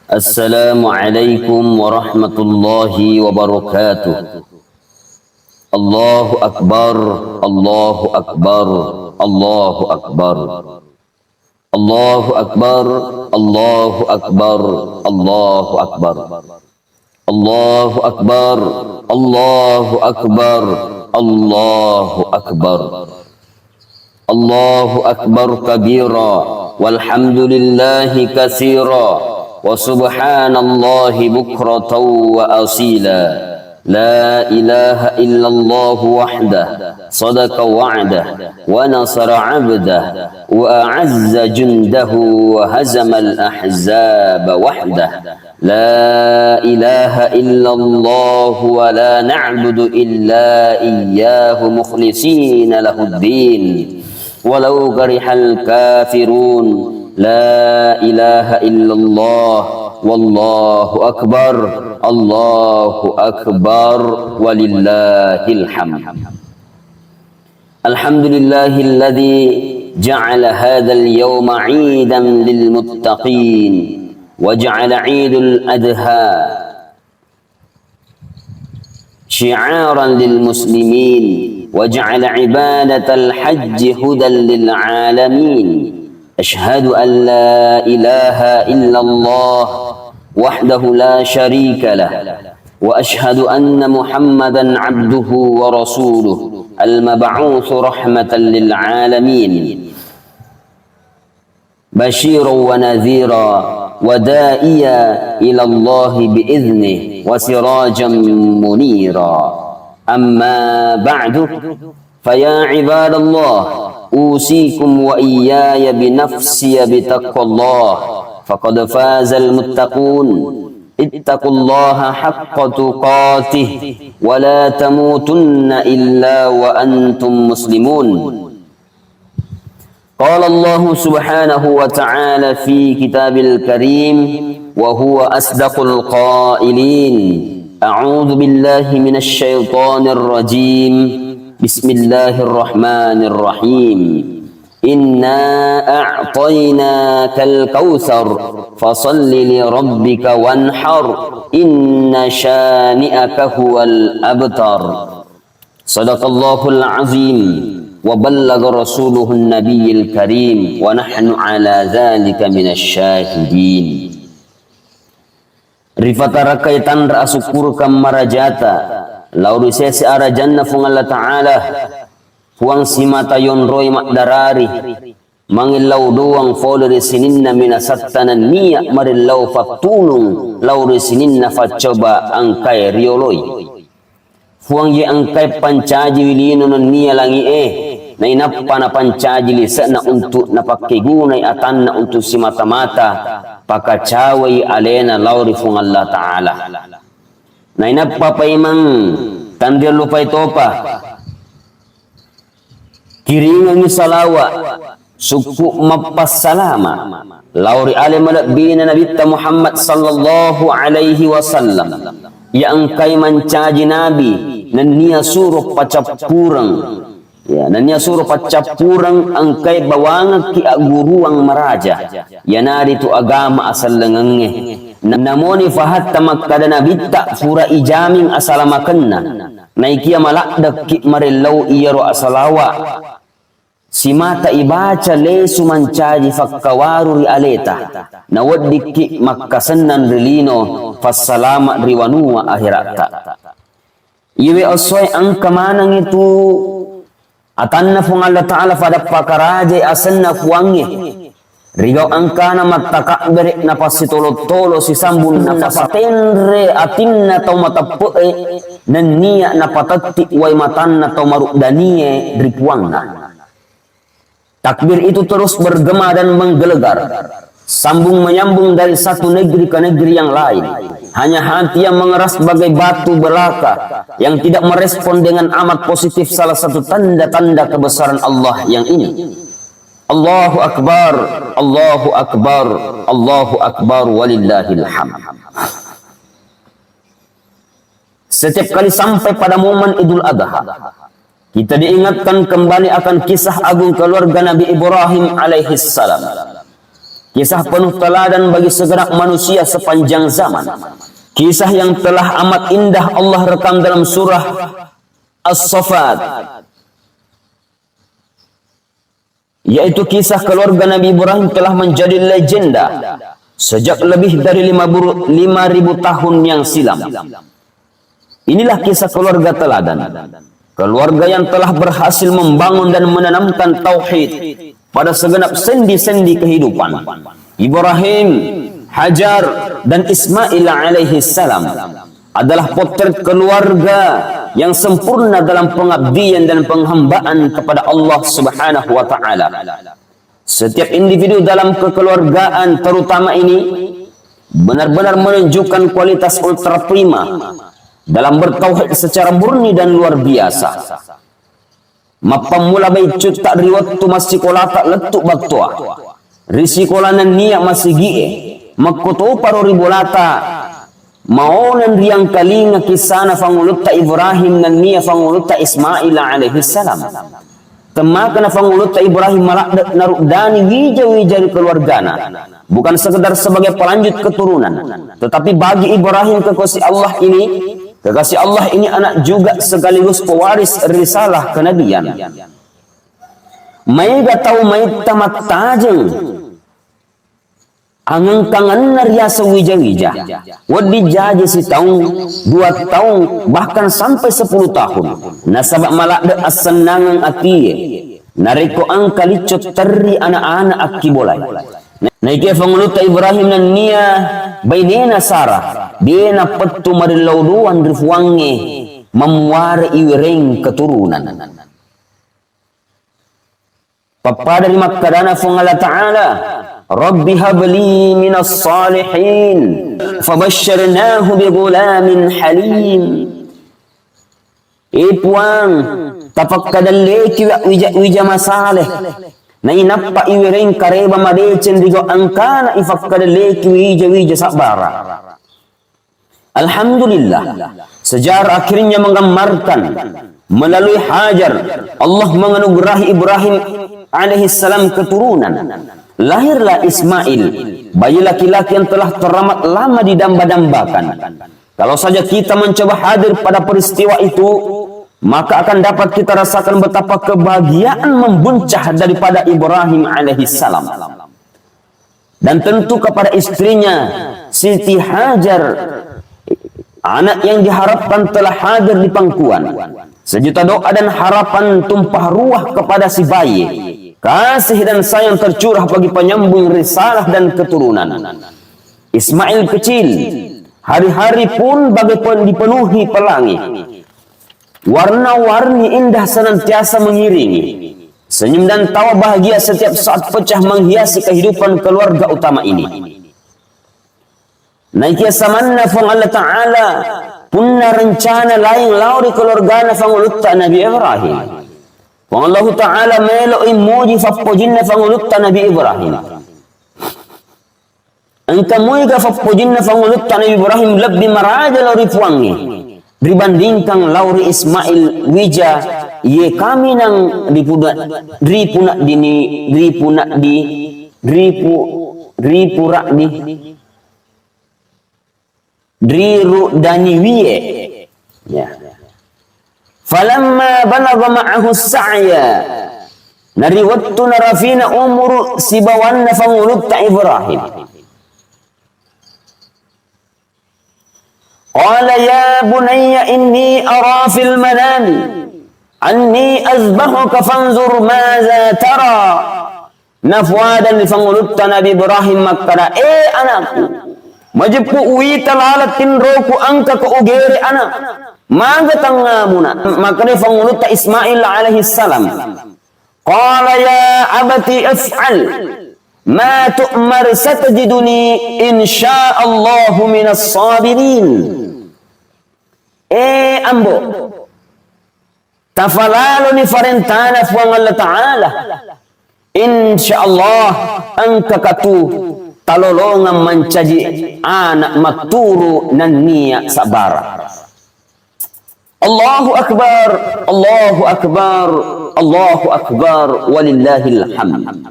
Assalamualaikum warahmatullahi wabarakatuh. Allahu Akbar, Allahu Akbar, Allahu Akbar. Allahu Akbar, Allahu Akbar, Allahu Akbar. Allahu Akbar, Allahu Akbar, Allahu Akbar. Allahu Akbar kabira, walhamdulillahi katsira. وسبحان الله بكرة وأصيلا لا إله إلا الله وحده صدق وعده ونصر عبده وأعز جنده وهزم الأحزاب وحده لا إله إلا الله ولا نعبد إلا إياه مخلصين له الدين ولو كره الكافرون لا إله إلا الله والله أكبر الله أكبر ولله الحمد. الحمد لله الذي جعل هذا اليوم عيدا للمتقين وجعل عيد الأضحى شعارا للمسلمين وجعل عبادة الحج هدى للعالمين. أشهد أن لا إله إلا الله وحده لا شريك له وأشهد أن محمدا عبده ورسوله المبعوث رحمة للعالمين بشيرا ونذيرا ودائيا إلى الله بإذنه وسراجا منيرا. أما بعد فيا عباد الله أوصيكم وإياي بنفسي بتقوى الله فقد فاز المتقون. اتقوا الله حق تقاته ولا تموتن إلا وأنتم مسلمون. قال الله سبحانه وتعالى في كتاب الكريم وهو أصدق القائلين أعوذ بالله من الشيطان الرجيم بسم الله الرحمن الرحيم إنا أعطيناك الكوثر فصل لربك وانحر إن شانئك هو الأبتر. صدق الله العظيم وبلغ رسوله النبي الكريم ونحن على ذلك من الشاهدين. Rifatara kaitan ra'asukur kamarajata lauri sesi ara janna fung Allah Ta'ala fuang simata yon roy makdarari mangilaw doang folori sininna minasattanan niya marilaw fatulung lauri sininna fatcoba angkay rioloy fuang ye angkay pancaji wilino non niya langi na inappa na pancaji lisa na untuk napakigunay atan na untuk si mata-mata pakacaway alena lauri fung Allah Ta'ala na inappa pa imang tandir lupay topa kiringan ni salawa suku mapassalama lauri alimalabina nabita Muhammad sallallahu alaihi wasallam yang kay mancaji nabi nan niya suruh pacapurang ya nan niya suruh pacapurang ang kay bawang ki aguruang maraja yanari tu agama asal lengange namoni fahat tamak kada nabita fura ijaming asalamakenna naikia malakdak ki marilaw iyaro asalawa si mata ibaca lesu mancaji fakkawaru ri aleta nawaddik ki makkasennan rilino fassalama riwanua akhirata iwe osoy ang kamanang itu atanna fung Allah Ta'ala pada pakaraje asenna fuange rigaw angkana matakakbere na pasitolo-tolo si sambun na patenre atin na tau matapoe nan niya na patati way matan na tau marukdaniye ripuang na. Takbir itu terus bergema dan menggelegar. Sambung menyambung dari satu negeri ke negeri yang lain. Hanya hati yang mengeras bagai batu belaka yang tidak merespon dengan amat positif salah satu tanda-tanda kebesaran Allah yang ini. Allahu Akbar, Allahu Akbar, Allahu Akbar walillahil hamd. Setiap kali sampai pada momen Idul Adha, kita diingatkan kembali akan kisah agung keluarga Nabi Ibrahim alaihissalam. Kisah penuh teladan bagi segenap manusia sepanjang zaman. Kisah yang telah amat indah Allah rekam dalam surah As-Saffat, yaitu kisah keluarga Nabi Ibrahim telah menjadi legenda sejak lebih dari 5.000 tahun yang silam. Inilah kisah keluarga teladan, keluarga yang telah berhasil membangun dan menanamkan tauhid pada segenap sendi-sendi kehidupan. Ibrahim, Hajar, dan Ismail alaihi salam adalah potret keluarga yang sempurna dalam pengabdian dan penghambaan kepada Allah Subhanahu wa taala. Setiap individu dalam kekeluargaan terutama ini benar-benar menunjukkan kualitas ultra prima dalam bertauhid secara murni dan luar biasa. Mapamula baicut tak riwat tu masih kola tak letuk baktua. Risikolan niya masih gie. Makuto paro ribolata. Maunan riang kalinga kisana fangulutta Ibrahim dan niya fangulutta Ismail alaihi salam. Temakana fangulutta Ibrahim malak narukdani wija-wija keluargana. Bukan sekedar sebagai pelanjut keturunan, tetapi bagi Ibrahim kekasih Allah ini anak juga sekaligus pewaris risalah kenabian. May gatau may tamat tajeng angang kangen narya sewija-wija wadi jaji si tahun 2 tahun bahkan sampai 10 tahun nasabak malak de asenangan atiye nariko ang kalicot teri anak-anak akibolay. Naiknya fanguluta Ibrahim dan niya bainena Sarah dia petu marilauduan rifuange memuare iwireng keturunan. Papada di Makkadana fungala ta'ala Rabbi habli minas salihin fabashsharnahu bigulamin halim. Ipuang tapak kadaleki wija masaleh na inappa iwireng kareba madecen digo angkana ifakkadaleki wija sabara. Alhamdulillah, sejarah akhirnya menggambarkan melalui Hajar Allah menganugerahi Ibrahim alaihi salam keturunan. Lahirlah Ismail, bayi laki-laki yang telah teramat lama didamba-dambakan. Kalau saja kita mencoba hadir pada peristiwa itu, maka akan dapat kita rasakan betapa kebahagiaan membuncah daripada Ibrahim alaihi salam. Dan tentu kepada istrinya Siti Hajar, anak yang diharapkan telah hadir di pangkuan. Sejuta doa dan harapan tumpah ruah kepada si bayi. Kasih dan sayang tercurah bagi penyambung risalah dan keturunan. Ismail kecil, hari-hari pun bagaikan dipenuhi pelangi. Warna-warni indah senantiasa mengiringi. Senyum dan tawa bahagia setiap saat pecah menghiasi kehidupan keluarga utama ini. Naikia samanna fang Allah Ta'ala punna rencana lain lauri keluargana fangulutta Nabi Ibrahim. Fang Allah Ta'ala melo imuji fappojinna fangulutta Nabi Ibrahim. Engka muiga fappojinna fangulutta Nabi Ibrahim lebih maraja lauri puangi dibandingkan lauri Ismail wija ye kami nang ripunak driru dani wiye ya. Falamma balagha ma'ahu sa'ya nariwattu narafina umuru sibawanna fangulutta Ibrahim. Qala ya bunayya inni ara fil manami anni azbahuka fanzur maza tara. Nafwadan fangulutta Nabi Ibrahim makkara anakku majipu uita lalatin roku angka ke ugere anak maga tangamuna makane fangulutta Ismail alaihi salam. Qala ya abati af'al ma tu'mar satajiduni insyaallah minas sabirin. Ambo tafalalo ni farentana fuang Allah Ta'ala insyaallah angka katu talolongan mencaji anak maturu nan niya sabara. Allahu akbar, Allahu akbar, Allahu akbar, walillahil hamd.